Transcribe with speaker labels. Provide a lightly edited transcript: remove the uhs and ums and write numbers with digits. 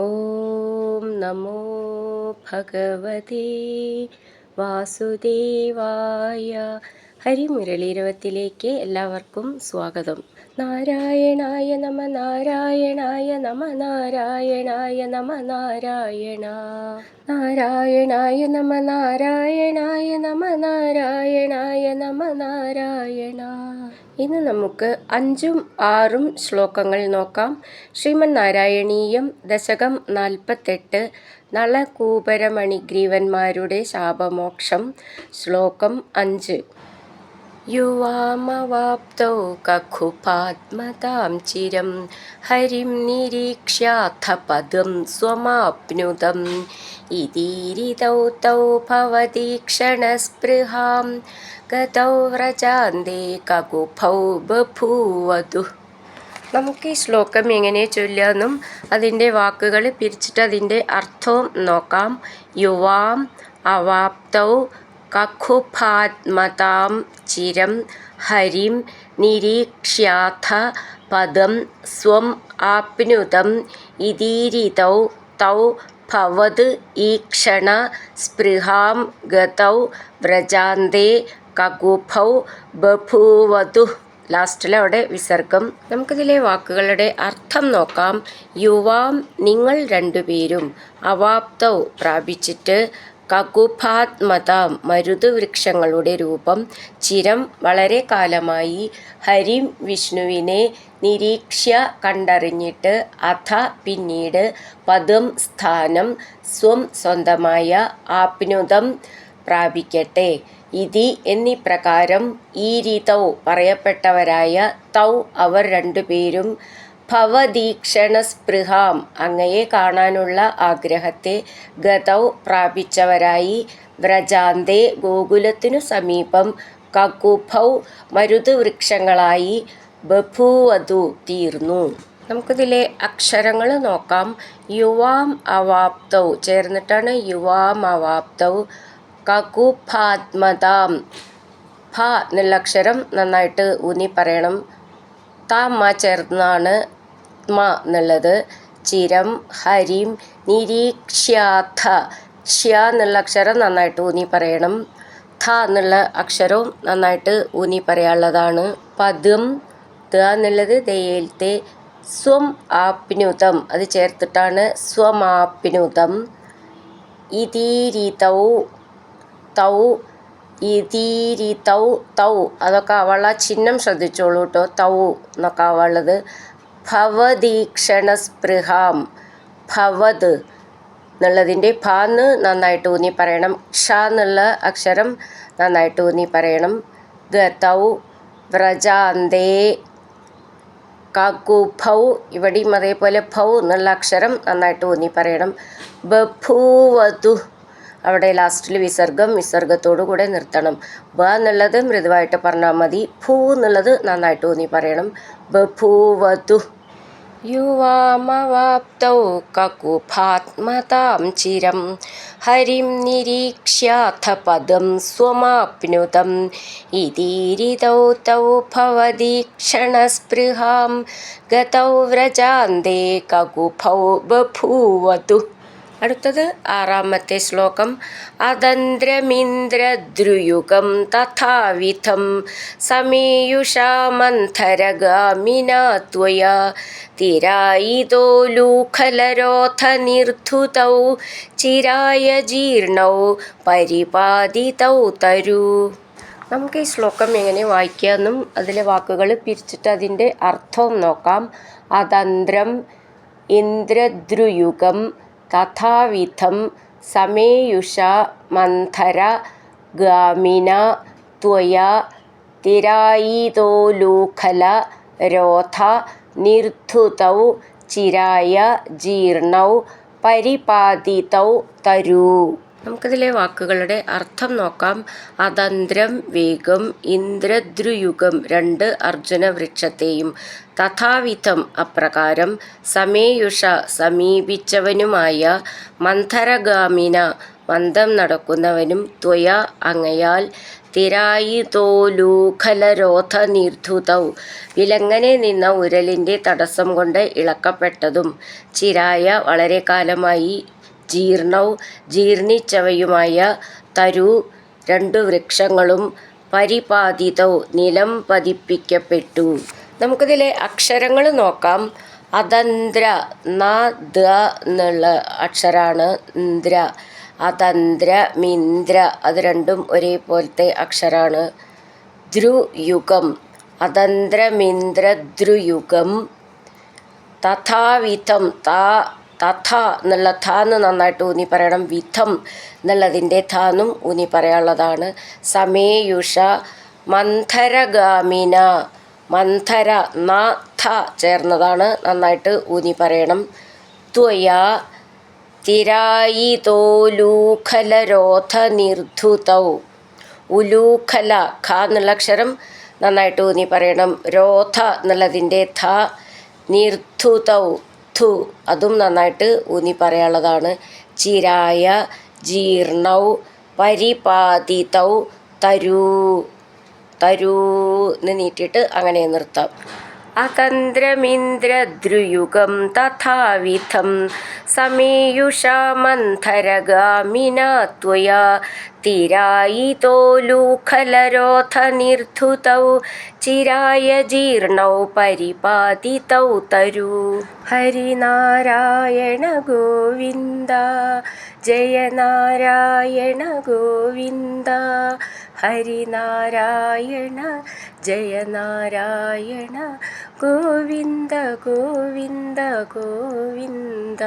Speaker 1: ഓം നമോ ഭഗവതേ വാസുദേവായ. ഹരിമുരളീരവത്തിലേക്ക് എല്ലാവർക്കും സ്വാഗതം. നാരായണായ നമ നാരായണായ നമ നാരായണായ നമ നാരായണ നാരായണായ നമ നാരായണായ നമ നാരായണായ നമ നാരായണ. ഇന്ന് നമുക്ക് 5ഉം 6ഉം ശ്ലോകങ്ങൾ നോക്കാം. ശ്രീമൻ നാരായണീയം ദശകം 48 നളകൂപരമണിഗ്രീവന്മാരുടെ ശാപമോക്ഷം. ശ്ലോകം 5. യുവാമവാപ്തൗ കഖുപാത്മതാം ചിരം ഹരിം നിരീക്ഷ്യാഥ പദം സ്വമാപ്നുതം ഇതീരിതൗ തൗ ഭവതീക്ഷണസ്പൃഹാം ഗതൗ വ്രജാന്തേ കകുഭൗ ബഭൂവതു. നമുക്ക് ഈ ശ്ലോകം എങ്ങനെ ചൊല്ലാമെന്നും അതിൻ്റെ വാക്കുകൾ പിരിച്ചിട്ട് അതിൻ്റെ അർത്ഥവും നോക്കാം. യുവാം അവാപ്തൗ കഖുപാത്മതാം ചിരം ഹരിം നിരീക്ഷ്യാഥ പദം സ്വം ആപ്നുതം ഇതീരിതൗ തൗ ഭവത് ഈക്ഷണ സ്പൃഹാം ഗതൗ വ്രജാന്തേ കകുഭൗ ബഭൂവതു. ലാസ്റ്റിലവിടെ വിസർഗം. നമുക്കിതിലെ വാക്കുകളുടെ അർത്ഥം നോക്കാം. യുവാം നിങ്ങൾ രണ്ടുപേരും, അവാപ്തൗ പ്രാപിച്ചിട്ട്, കകുഭാത്മതാം മരുതുവൃക്ഷങ്ങളുടെ രൂപം, ചിരം വളരെ കാലമായി, ഹരിം വിഷ്ണുവിനെ, നിരീക്ഷ്യ കണ്ടറിഞ്ഞിട്ട്, അഥ പിന്നീട്, പദം സ്ഥാനം, സ്വം സ്വന്തമായ, ആപ്നുതം പ്രാപിക്കട്ടെ, ഇതി എന്നിപ്രകാരം, ഈരിതൗ പറയപ്പെട്ടവരായ, തൗ അവർ രണ്ടുപേരും, ഭവദീക്ഷണസ്പൃഹാം അങ്ങയെ കാണാനുള്ള ആഗ്രഹത്തെ, ഗതൗ പ്രാപിച്ചവരായി, വ്രജാന്തേ ഗോകുലത്തിനു സമീപം, കകുഭൗ മരുതുവൃക്ഷങ്ങളായി, ബഭൂവതു തീർന്നു. നമുക്കിതിലെ അക്ഷരങ്ങൾ നോക്കാം. യുവാം അവാപ്തൗ ചേർന്നിട്ടാണ് യുവാം അവാപ്തൗ. കകുഭാത്മതാം ഭ എന്നുള്ള അക്ഷരം നന്നായിട്ട് ഊന്നി പറയണം. താമ ചേർന്നാണ് മ എന്നുള്ളത്. ചിരം ഹരിം നിരീക്ഷ്യാഥ ക്ഷ എന്നുള്ള അക്ഷരം നന്നായിട്ട് ഊന്നി പറയണം. ഥ എന്നുള്ള അക്ഷരവും നന്നായിട്ട് ഊന്നി പറയാനുള്ളതാണ്. പദം ത എന്നുള്ളത് ദയയിലത്തെ. സ്വം ആപ്നുതം അത് ചേർത്തിട്ടാണ് സ്വമാപ്നുതം. ഇതീരിതൗ തൗ ഇതീരിതൗ തൗ അതൊക്കെ ആവാനുള്ള ചിഹ്നം ശ്രദ്ധിച്ചോളൂ കേട്ടോ. തൗ എന്നൊക്കെ ആവാനുള്ളത്. ഭവദീക്ഷണസ്പൃഹാം ഭവത് എന്നുള്ളതിൻ്റെ ഭാന്ന് നന്നായിട്ട് ഊന്നി പറയണം. ക്ഷ എന്നുള്ള അക്ഷരം നന്നായിട്ട് ഊന്നി പറയണം. ഗതൗ വ്രജാന്തേ കകുഭൗ ഇവിടെയും അതേപോലെ ഭൗ എന്നുള്ള അക്ഷരം നന്നായിട്ട് ഊന്നി പറയണം. ബഭൂവതു അവിടെ ലാസ്റ്റിൽ വിസർഗം, വിസർഗത്തോടു കൂടെ നിർത്തണം. ബ എന്നുള്ളത് മൃദുവായിട്ട് പറഞ്ഞാൽ മതി. ഭൂ എന്നുള്ളത് നന്നായിട്ട് ഊന്നി പറയണം. ബഭൂവതു. യുവാമവാപ്തൗ കകുഭാത്മതാം ചിരം ഹരിം നിരീക്ഷ്യാഥ പദം സ്വമാപ്നുതം ഇതീരിതൗ തൗ ഭവദീക്ഷണസ്പൃഹാം ഗതൗ വ്രജാന്തേ കകുഭൗ ബഭൂവതു. അടുത്തത് 6ാമത്തെ ശ്ലോകം. അതന്ത്രമിന്ദ്രദ്രുയുഗം തഥാവിധം സമേയുഷാ മന്ഥരഗാമിനാ ത്വയാ തിരായിതോലൂഖലരോധ നിർധുതൗ ചിരായ ജീർണൗ പരിപാദിതൗ തരു. നമുക്ക് ഈ ശ്ലോകം എങ്ങനെ വായിക്കാമെന്നും അതിലെ വാക്കുകൾ പിരിച്ചിട്ട് അതിൻ്റെ അർത്ഥവും നോക്കാം. അതന്ത്രം ഇന്ദ്രദ്രുയുഗം തഥാവിധം സമേയുഷ മന്ഥര ഗാമിനാ ത്വയാ തിരായിതോലൂഖല രോധ നിർധുതൗ ചിരായ ജീർണൗ പരിപാദിതൗ തരു. നമുക്കിതിലെ വാക്കുകളുടെ അർത്ഥം നോക്കാം. അതന്ത്രം വേഗം, ഇന്ദ്രദ്രുയുഗം 2 അർജുന വൃക്ഷത്തെയും, തഥാവിധം അപ്രകാരം, സമേയുഷ സമീപിച്ചവനുമായ, മന്ഥരഗാമിന മന്ദം നടക്കുന്നവനും, ത്വയ അങ്ങയാൽ, തിരായിതോലൂഖലരോധനിർധുതൗ വിലങ്ങനെ നിന്ന ഉരലിൻ്റെ തടസ്സം കൊണ്ട് ഇളക്കപ്പെട്ടതും, ചിരായ വളരെ കാലമായി, ജീർണൗ ജീർണിച്ചവയുമായ, തരു രണ്ടു വൃക്ഷങ്ങളും, പരിപാതിതൗ നിലം പതിപ്പിക്കപ്പെട്ടു. നമുക്കിതിലെ അക്ഷരങ്ങൾ നോക്കാം. അതന്ത്ര ന ദ എന്നുള്ള അക്ഷരാണ് ന്ദ്ര. അതന്ത്ര മിന്ദ്ര അത് രണ്ടും ഒരേപോലത്തെ അക്ഷരാണ്. ദ്രുയുഗം അതന്ത്രമിന്ദ്ര ദ്രുയുഗം. തഥാവിധം തഥ എന്നുള്ള ഥാന്ന് നന്നായിട്ട് ഊന്നി പറയണം. വിധം എന്നുള്ളതിൻ്റെ ഥാന്നും ഊന്നി പറയാനുള്ളതാണ്. സമേയുഷ മന്ധരഗാമിന മന്ധര ന ഥ ചേർന്നതാണ്, നന്നായിട്ട് ഊന്നി പറയണം. ത്വയാ തിരായിതോലൂഖലരോധനിർധുതൗ ഉലൂഖല ഖ എന്നുള്ള അക്ഷരം നന്നായിട്ട് ഊന്നി പറയണം. രോധ എന്നുള്ളതിൻ്റെ ഥ. നിർധുതൗ ധു അതും നന്നായിട്ട് ഊന്നി പറയാനുള്ളതാണ്. ചിരായ ജീർണൗ പരിപാതിതൗ തരൂ തരൂന്ന് നീട്ടിയിട്ട് അങ്ങനെ നിർത്താം. അതന്ത്രമിന്ദ്രദ്രുയുഗം തഥാവിധം സമേയുഷാ മന്ധരഗാമിനാ ത്വയാ തിരായിതോലൂഖലരോധനിർധുതൗ ചിരായ ജീർണൗ പരിപാതിതൗ തരൂ. ഹരിനാരായണ ഗോവിന്ദ ജയ നാരായണ ഗോവിന്ദ. ഹരിനാരായണ ജയ നാരായണ ഗോവിന്ദ ഗോവിന്ദ ഗോവിന്ദ.